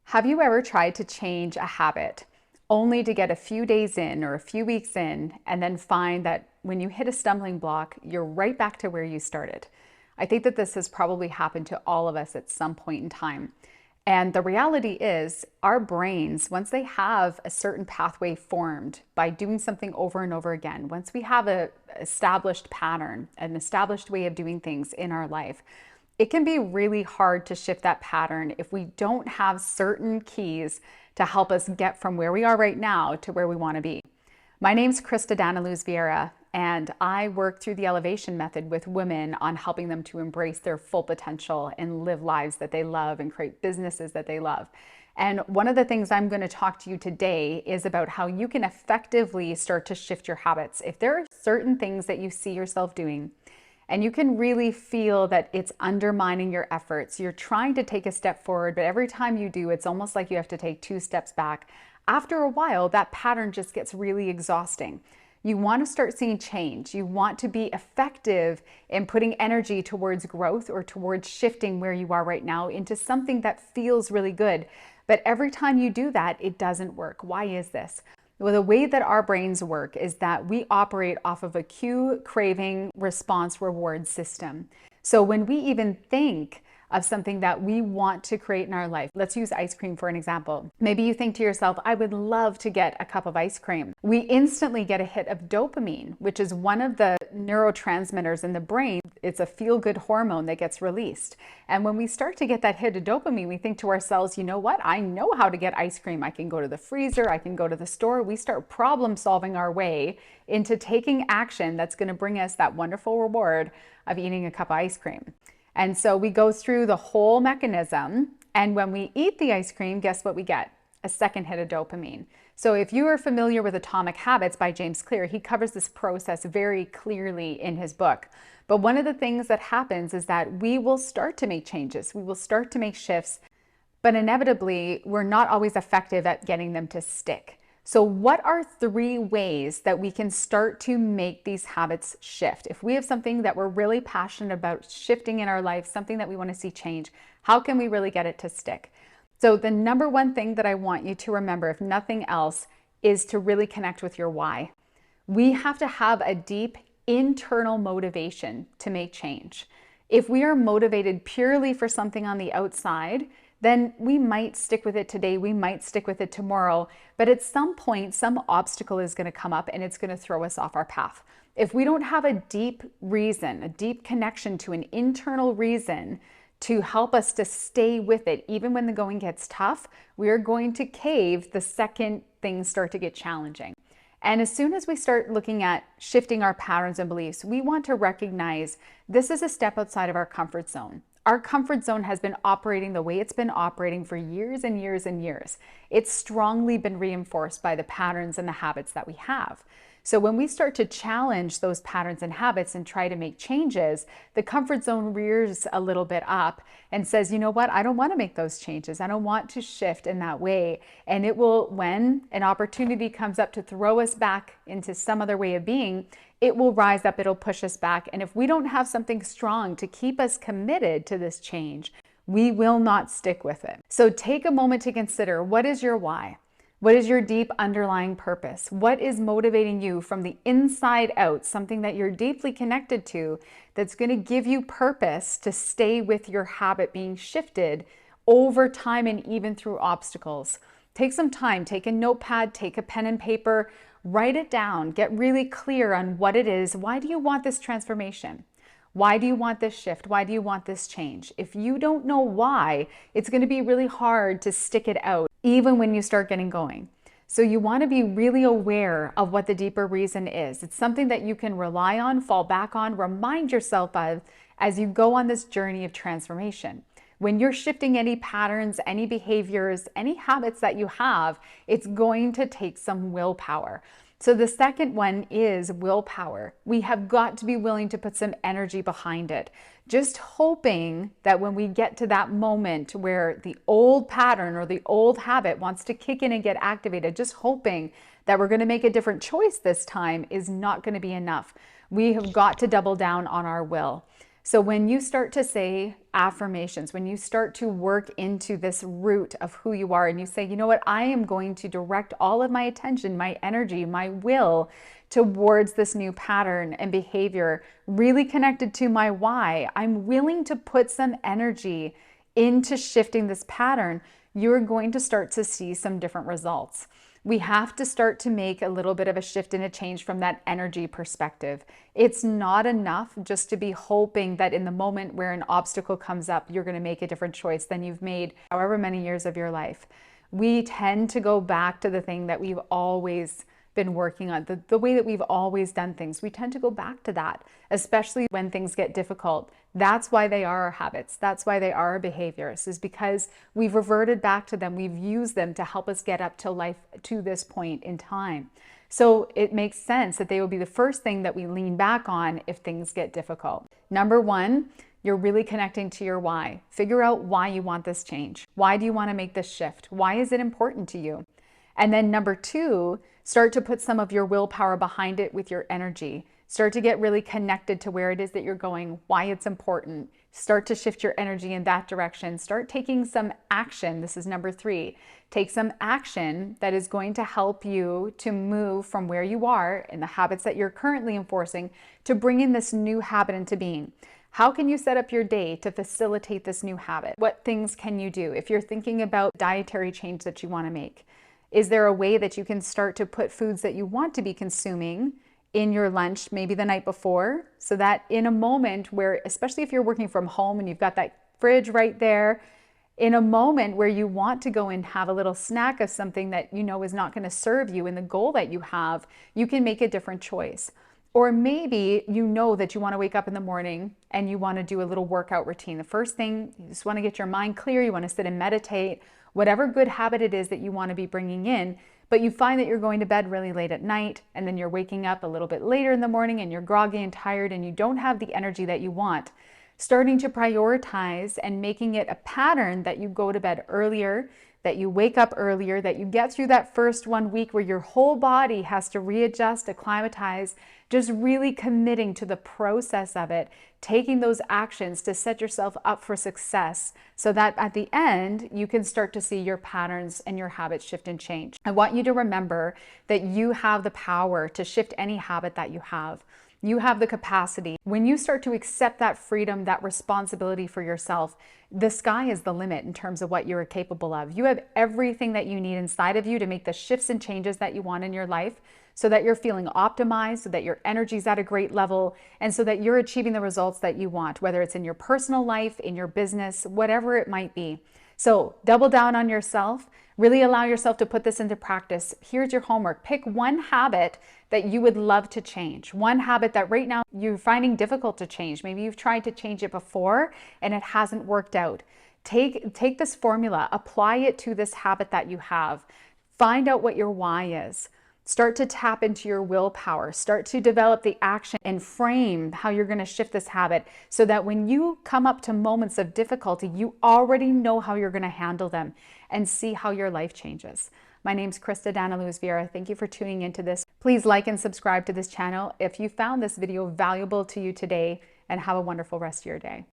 Have you ever tried to change a habit only to get a few days in or a few weeks in and then find that when you hit a stumbling block, you're right back to where you started? I think that this has probably happened to all of us at some point in time. And the reality is, our brains, once they have a certain pathway formed by doing something over and over again, once we have an established pattern, an established way of doing things in our life, it can be really hard to shift that pattern if we don't have certain keys to help us get from where we are right now to where we want to be. My name's Krista Daneluz Vieira, and I work through the elevation method with women on helping them to embrace their full potential and live lives that they love and create businesses that they love. And one of the things I'm going to talk to you today is about how you can effectively start to shift your habits. If there are certain things that you see yourself doing, and you can really feel that it's undermining your efforts. You're trying to take a step forward, but every time you do, it's almost like you have to take 2 steps back. After a while, that pattern just gets really exhausting. You want to start seeing change. You want to be effective in putting energy towards growth or towards shifting where you are right now into something that feels really good. But every time you do that, it doesn't work. Why is this? Well, the way that our brains work is that we operate off of a cue, craving, response, reward system. So when we even think of something that we want to create in our life, let's use ice cream for an example. Maybe you think to yourself, I would love to get a cup of ice cream. We instantly get a hit of dopamine, which is one of the neurotransmitters in the brain. It's a feel-good hormone that gets released. And when we start to get that hit of dopamine, we think to ourselves, you know what? I know how to get ice cream. I can go to the freezer. I can go to the store. We start problem solving our way into taking action that's going to bring us that wonderful reward of eating a cup of ice cream. And so we go through the whole mechanism. And when we eat the ice cream, guess what we get? A second hit of dopamine. So if you are familiar with Atomic Habits by James Clear, he covers this process very clearly in his book. But one of the things that happens is that we will start to make changes. We will start to make shifts, but inevitably, we're not always effective at getting them to stick. So what are 3 ways that we can start to make these habits shift? If we have something that we're really passionate about shifting in our life, something that we want to see change, how can we really get it to stick? So the number one thing that I want you to remember, if nothing else, is to really connect with your why. We have to have a deep internal motivation to make change. If we are motivated purely for something on the outside, then we might stick with it today, we might stick with it tomorrow, but at some point, some obstacle is going to come up and it's going to throw us off our path. If we don't have a deep reason, a deep connection to an internal reason to help us to stay with it, even when the going gets tough, we are going to cave the second things start to get challenging. And as soon as we start looking at shifting our patterns and beliefs, we want to recognize this is a step outside of our comfort zone. Our comfort zone has been operating the way it's been operating for years and years and years. It's strongly been reinforced by the patterns and the habits that we have. So when we start to challenge those patterns and habits and try to make changes, the comfort zone rears a little bit up and says, you know what, I don't want to make those changes. I don't want to shift in that way. And it will, when an opportunity comes up to throw us back into some other way of being, it will rise up, it'll push us back. And if we don't have something strong to keep us committed to this change, we will not stick with it. So take a moment to consider, what is your why? What is your deep underlying purpose? What is motivating you from the inside out? Something that you're deeply connected to that's going to give you purpose to stay with your habit being shifted over time and even through obstacles. Take some time, take a notepad, take a pen and paper, write it down, get really clear on what it is. Why do you want this transformation? Why do you want this shift? Why do you want this change? If you don't know why, it's going to be really hard to stick it out, even when you start getting going. So you want to be really aware of what the deeper reason is. It's something that you can rely on, fall back on, remind yourself of as you go on this journey of transformation. When you're shifting any patterns, any behaviors, any habits that you have, it's going to take some willpower. So the second one is willpower. We have got to be willing to put some energy behind it. Just hoping that when we get to that moment where the old pattern or the old habit wants to kick in and get activated, just hoping that we're going to make a different choice this time is not going to be enough. We have got to double down on our will. So when you start to say affirmations, when you start to work into this root of who you are and you say, you know what, I am going to direct all of my attention, my energy, my will towards this new pattern and behavior, really connected to my why. I'm willing to put some energy into shifting this pattern. You're going to start to see some different results. We have to start to make a little bit of a shift and a change from that energy perspective. It's not enough just to be hoping that in the moment where an obstacle comes up, you're going to make a different choice than you've made however many years of your life. We tend to go back to the thing that we've always been working on, the way that we've always done things. We tend to go back to that, especially when things get difficult. That's why they are our habits. That's why they are our behaviors, is because we've reverted back to them. We've used them to help us get up to life to this point in time. So it makes sense that they will be the first thing that we lean back on if things get difficult. Number one, you're really connecting to your why. Figure out why you want this change. Why do you want to make this shift? Why is it important to you? And then number two, start to put some of your willpower behind it with your energy. Start to get really connected to where it is that you're going, why it's important. Start to shift your energy in that direction. Start taking some action. This is number three. Take some action that is going to help you to move from where you are in the habits that you're currently enforcing to bring in this new habit into being. How can you set up your day to facilitate this new habit? What things can you do? If you're thinking about dietary change that you want to make, is there a way that you can start to put foods that you want to be consuming in your lunch, maybe the night before, so that in a moment where, especially if you're working from home and you've got that fridge right there, in a moment where you want to go and have a little snack of something that you know is not going to serve you in the goal that you have, you can make a different choice. Or maybe you know that you want to wake up in the morning and you want to do a little workout routine. The first thing, you just want to get your mind clear, you want to sit and meditate, whatever good habit it is that you want to be bringing in, but you find that you're going to bed really late at night and then you're waking up a little bit later in the morning and you're groggy and tired and you don't have the energy that you want. Starting to prioritize and making it a pattern that you go to bed earlier, that you wake up earlier, that you get through that first 1 week where your whole body has to readjust, acclimatize, just really committing to the process of it, taking those actions to set yourself up for success so that at the end, you can start to see your patterns and your habits shift and change. I want you to remember that you have the power to shift any habit that you have. You have the capacity. When you start to accept that freedom, that responsibility for yourself, the sky is the limit in terms of what you're capable of. You have everything that you need inside of you to make the shifts and changes that you want in your life so that you're feeling optimized, so that your energy's at a great level, and so that you're achieving the results that you want, whether it's in your personal life, in your business, whatever it might be. So double down on yourself, really allow yourself to put this into practice. Here's your homework. Pick one habit that you would love to change. One habit that right now you're finding difficult to change. Maybe you've tried to change it before and it hasn't worked out. Take this formula, apply it to this habit that you have. Find out what your why is. Start to tap into your willpower. Start to develop the action and frame how you're going to shift this habit so that when you come up to moments of difficulty, you already know how you're going to handle them and see how your life changes. My name's Krista Daneluz Vieira. Thank you for tuning into this. Please like and subscribe to this channel if you found this video valuable to you today, and have a wonderful rest of your day.